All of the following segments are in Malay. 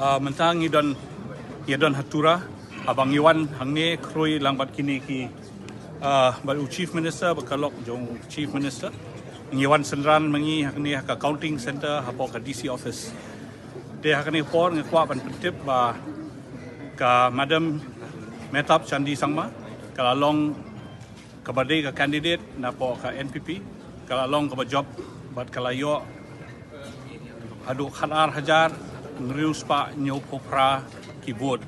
mentang ngidon hatura abang Iwan hangne kroi langbat kini ki baru chief minister bakalok jong chief minister ngiwan senran mengi hangne ka accounting center hapo ka DC office de hangne por ngkwa ban pentip ba ka madam metap Chandi Sangma kalalong kabade ka candidate na po ka NPP kalalong ka job bat kalayo adu khanar hajar ngrius pa nyo popra keyboard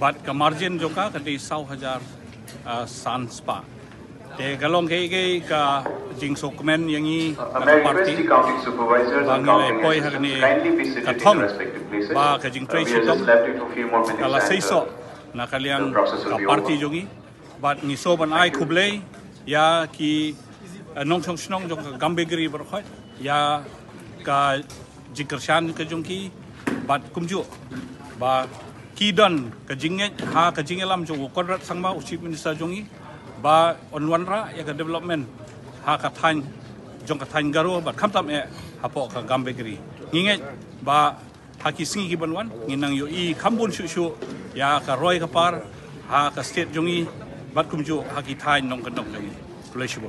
bat ka margin joka ka de 100,000 san spa te galong ke ka jingso Kmen yangi ka party bangile poi hagni ka thong ba ka jing trace tom kala seiso na kaliang ka party jongi bat ngiso ban ai khuble ya ki nong chong snong jong ka Gambegre berkhot ya ka jingkershan ka jongki bat kumju ba kidon ka jinget ha ka jingelam jong kodrat sangma chief minister jongi ba onwanra ya ka development ha ka than jong ka than garo bat khamtam e hapo ka Gambegre nginget ba haki singi ki banwan nginang yo I khambun shu ya ka roy ka par ha ka state jongi bat kumju haki than nong ka nong jongi pleasure